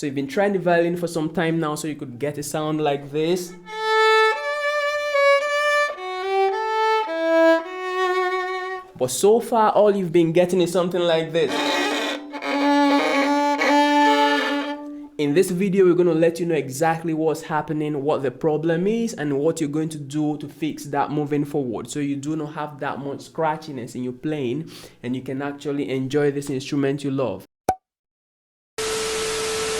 So you've been trying the violin for some time now, so you could get a sound like this. But so far, all you've been getting is something like this. In this video, we're going to let you know exactly what's happening, what the problem is, and what you're going to do to fix that moving forward, so you do not have that much scratchiness in your playing and you can actually enjoy this instrument you love.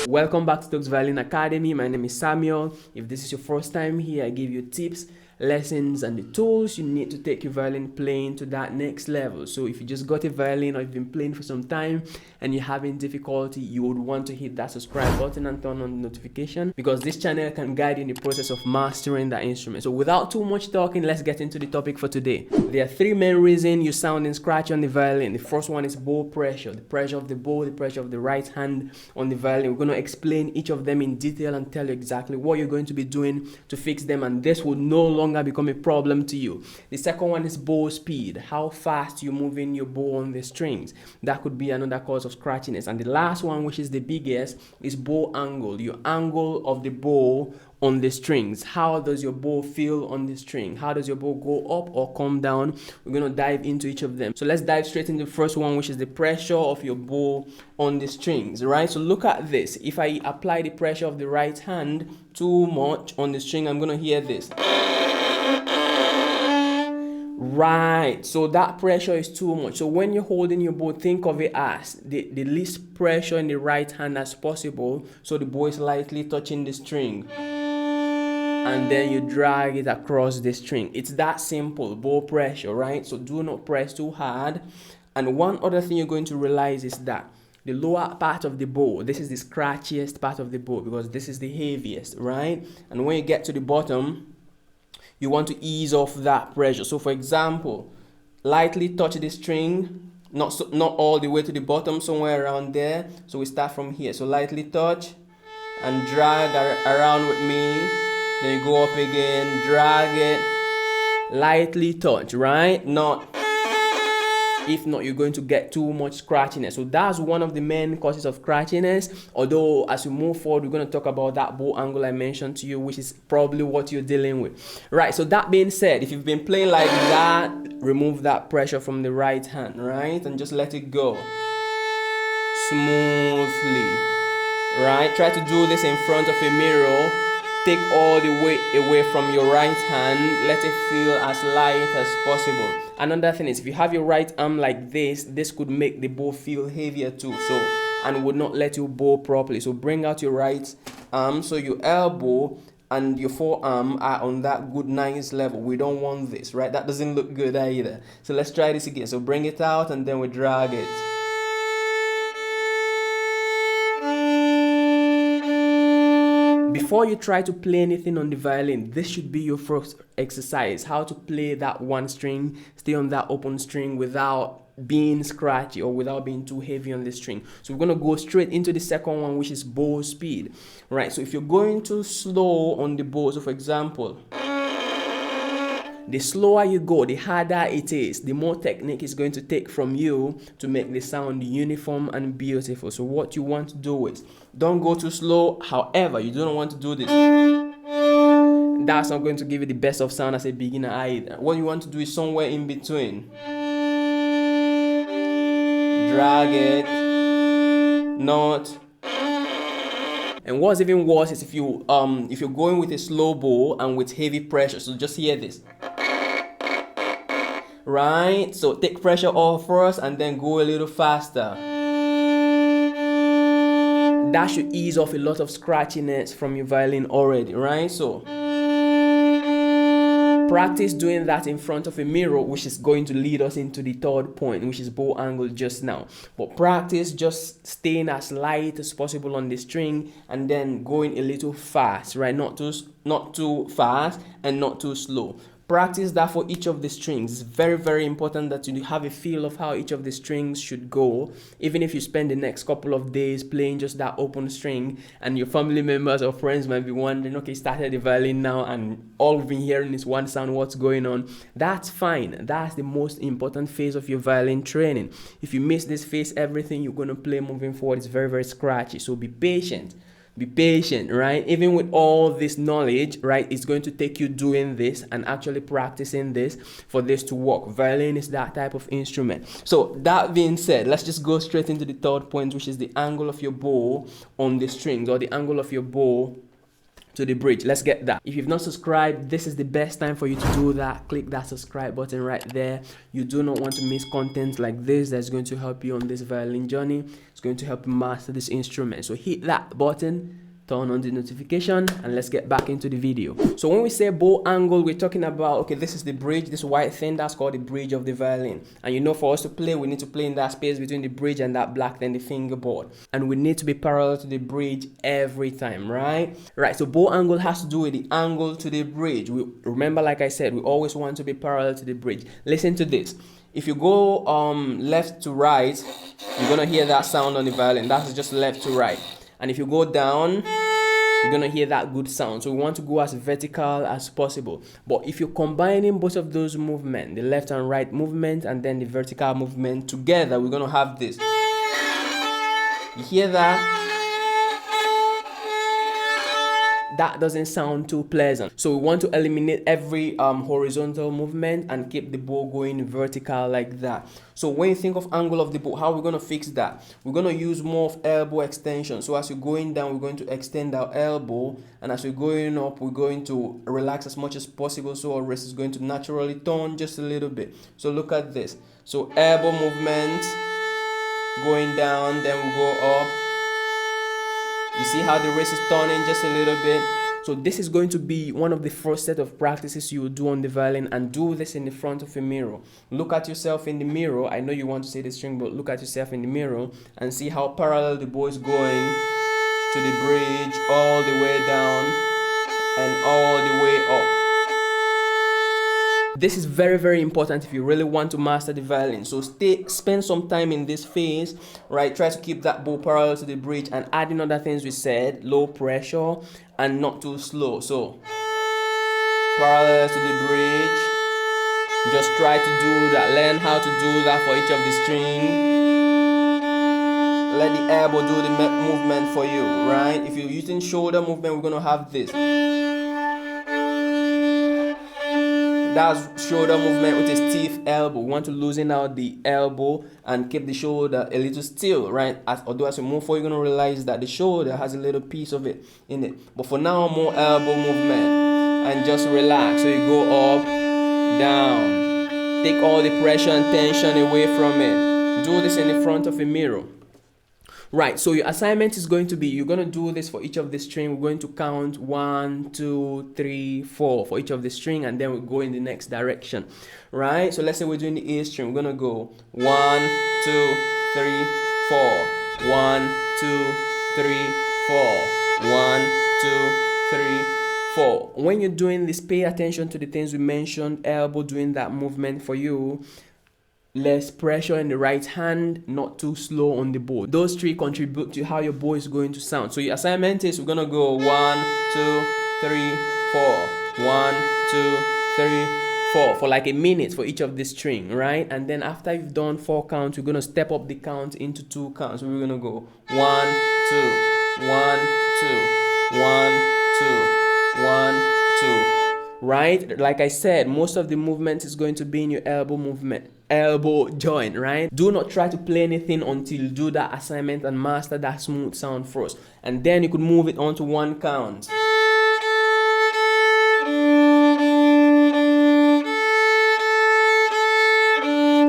Welcome back to Stokes Violin Academy. My name is Samuel. If this is your first time here, I give you tips, lessons, and the tools you need to take your violin playing to that next level. So if you just got a violin or you've been playing for some time and you're having difficulty, you would want to hit that subscribe button and turn on the notification, because this channel can guide you in the process of mastering that instrument. So without too much talking, let's get into the topic for today. There are three main reasons you sound in scratchy on the violin. The first one is bow pressure, the pressure of the bow, the pressure of the right hand on the violin. We're going to explain each of them in detail and tell you exactly what you're going to be doing to fix them, and this will no longer become a problem to you. The second one is bow speed, how fast you're moving your bow on the strings. That could be another cause of scratchiness. And the last one, which is the biggest, is bow angle, your angle of the bow on the strings. How does your bow feel on the string? How does your bow go up or come down? We're going to dive into each of them. So let's dive straight into the first one, which is the pressure of your bow on the strings, right? So look at this. If I apply the pressure of the right hand too much on the string, I'm going to hear this. Right, so that pressure is too much. So when you're holding your bow, think of it as the least pressure in the right hand as possible, so the bow is lightly touching the string, and then you drag it across the string. It's that simple, bow pressure, right? So do not press too hard. And one other thing you're going to realize is that the lower part of the bow, this is the scratchiest part of the bow, because this is the heaviest, right? And when you get to the bottom, you want to ease off that pressure. So for example, lightly touch the string, not all the way to the bottom, somewhere around there. So we start from here. So lightly touch and drag around with me. Then you go up again, drag it, lightly touch, right? If not, you're going to get too much scratchiness. So that's one of the main causes of scratchiness. Although as we move forward, we're going to talk about that bow angle I mentioned to you, which is probably what you're dealing with. Right, so that being said, if you've been playing like that, remove that pressure from the right hand, right? And just let it go smoothly, right? Try to do this in front of a mirror. Take all the weight away from your right hand. Let it feel as light as possible. Another thing is, if you have your right arm like this could make the bow feel heavier too, and would not let you bow properly. So bring out your right arm, so your elbow and your forearm are on that good nice level. We don't want this, right? That doesn't look good either. So let's try this again. So bring it out and then we drag it. Before you try to play anything on the violin, this should be your first exercise. How to play that one string, stay on that open string without being scratchy or without being too heavy on the string. So we're going to go straight into the second one, which is bow speed. Right, so if you're going too slow on the bow, so for example, the slower you go, the harder it is, the more technique it's going to take from you to make the sound uniform and beautiful. So what you want to do is, don't go too slow. However, you don't want to do this. That's not going to give you the best of sound as a beginner either. What you want to do is somewhere in between. Drag it, not. And what's even worse is if you're going with a slow bow and with heavy pressure. So just hear this. Right, so take pressure off first and then go a little faster. That should ease off a lot of scratchiness from your violin already, right? So practice doing that in front of a mirror, which is going to lead us into the third point, which is bow angle just now. But practice just staying as light as possible on the string and then going a little fast, right? Not too fast and not too slow. Practice that for each of the strings. It's very, very important that you have a feel of how each of the strings should go. Even if you spend the next couple of days playing just that open string, and your family members or friends might be wondering, okay, started the violin now and all we've been hearing is one sound, what's going on? That's fine. That's the most important phase of your violin training. If you miss this phase, everything you're going to play moving forward is very, very scratchy. So be patient. Be patient, right? Even with all this knowledge, right, it's going to take you doing this and actually practicing this for this to work. Violin is that type of instrument. So that being said, let's just go straight into the third point, which is the angle of your bow on the strings, or the angle of your bow to the bridge. Let's get that. If you've not subscribed, this is the best time for you to do that. Click that subscribe button right there. You do not want to miss content like this that's going to help you on this violin journey. It's going to help you master this instrument. So hit that button, turn on the notification, and let's get back into the video. So when we say bow angle, we're talking about, okay, this is the bridge, this white thing, that's called the bridge of the violin. And you know, for us to play, we need to play in that space between the bridge and that black thing, the fingerboard. And we need to be parallel to the bridge every time, right? Right, so bow angle has to do with the angle to the bridge. We remember, like I said, we always want to be parallel to the bridge. Listen to this. If you go left to right, you're gonna hear that sound on the violin. That's just left to right. And if you go down, you're gonna hear that good sound. So we want to go as vertical as possible. But if you're combining both of those movements, the left and right movement and then the vertical movement together, we're gonna have this. You hear that? That doesn't sound too pleasant. So we want to eliminate every horizontal movement and keep the bow going vertical like that. So when you think of angle of the bow, how are we going to fix that? We're going to use more of elbow extension. So as you're going down, we're going to extend our elbow, and as we're going up, we're going to relax as much as possible, so our wrist is going to naturally turn just a little bit. So look at this. So elbow movement, going down, then we go up. You see how the wrist is turning just a little bit? So this is going to be one of the first set of practices you will do on the violin, and do this in the front of a mirror. Look at yourself in the mirror. I know you want to say the string, but look at yourself in the mirror and see how parallel the bow is going to the bridge, all the way down and all the way up. This is very, very important if you really want to master the violin. So spend some time in this phase, right? Try to keep that bow parallel to the bridge, and adding other things we said, low pressure and not too slow. So parallel to the bridge. Just try to do that. Learn how to do that for each of the strings. Let the elbow do the movement for you, right? If you're using shoulder movement, we're going to have this. That's shoulder movement with a stiff elbow. We want to loosen out the elbow and keep the shoulder a little still, right? Although as you move forward, you're going to realize that the shoulder has a little piece of it in it. But for now, more elbow movement. And just relax. So you go up, down. Take all the pressure and tension away from it. Do this in the front of a mirror. Right, so your assignment is going to be, you're going to do this for each of the string. We're going to count 1, 2, 3, 4 for each of the string, and then we'll go in the next direction. Right, so let's say we're doing the A string. We're going to go 1, 2, 3, 4. 1, 2, 3, 4. 1, 2, 3, 4. When you're doing this, pay attention to the things we mentioned. Elbow doing that movement for you. Less pressure in the right hand, not too slow on the bow. Those three contribute to how your bow is going to sound. So your assignment is, we're gonna go 1, 2, 3, 4. 1, 2, 3, 4 for like a minute for each of the string, right? And then after you've done 4 counts, we're gonna step up the count into 2 counts. So we're gonna go 1, 2, 1, 2, 1, 2, 1, 2. Right? Like I said, most of the movement is going to be in your elbow movement, elbow joint, right? Do not try to play anything until you do that assignment and master that smooth sound first. And then you could move it on to 1 count.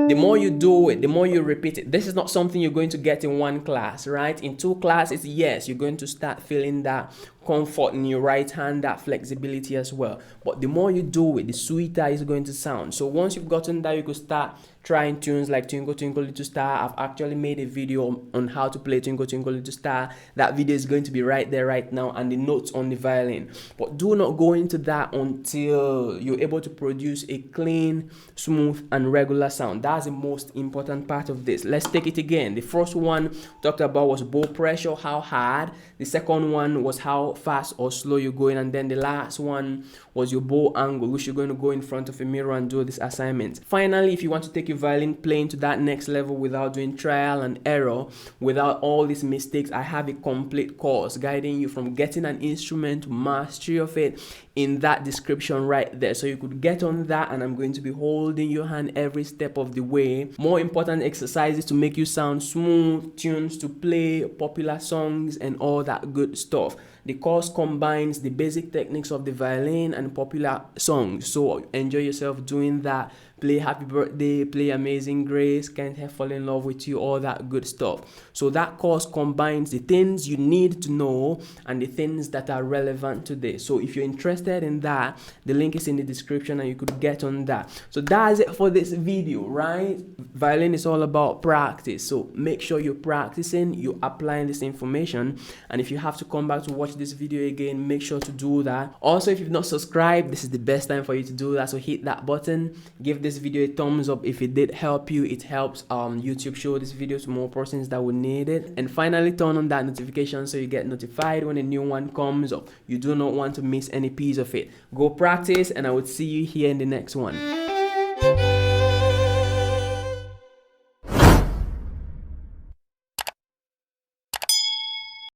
The more you do it, the more you repeat it. This is not something you're going to get in 1 class, right? In 2 classes, yes, you're going to start feeling that comfort in your right hand, that flexibility as well. But the more you do it, the sweeter it's going to sound. So once you've gotten that, you could start trying tunes like Twinkle Twinkle Little Star. I've actually made a video on how to play Twinkle Twinkle Little Star. That video is going to be right there right now, and the notes on the violin. But do not go into that until you're able to produce a clean, smooth and regular sound. That's the most important part of this. Let's take it again. The first one we talked about was bow pressure, how hard. The second one was how how fast or slow you're going. And then the last one was your bow angle, which you're going to go in front of a mirror and do this assignment. Finally, if you want to take your violin playing to that next level without doing trial and error, without all these mistakes, I have a complete course guiding you from getting an instrument to mastery of it in that description right there. So you could get on that, and I'm going to be holding your hand every step of the way. More important exercises to make you sound smooth, tunes to play, popular songs, and all that good stuff. The course combines the basic techniques of the violin and popular songs. So enjoy yourself doing that. Play Happy Birthday, play Amazing Grace, Can't Help Fall in Love with You, all that good stuff. So that course combines the things you need to know and the things that are relevant today. So if you're interested in that, the link is in the description and you could get on that. So that's it for this video, right? Violin is all about practice. So make sure you're practicing, you're applying this information. And if you have to come back to watch this video again, make sure to do that. Also, if you've not subscribed, this is the best time for you to do that. So hit that button, give this video a thumbs up if it did help you. It helps YouTube show this video to more persons that would need it. And finally, turn on that notification so you get notified when a new one comes up. You do not want to miss any piece of it. Go practice, and I would see you here in the next one.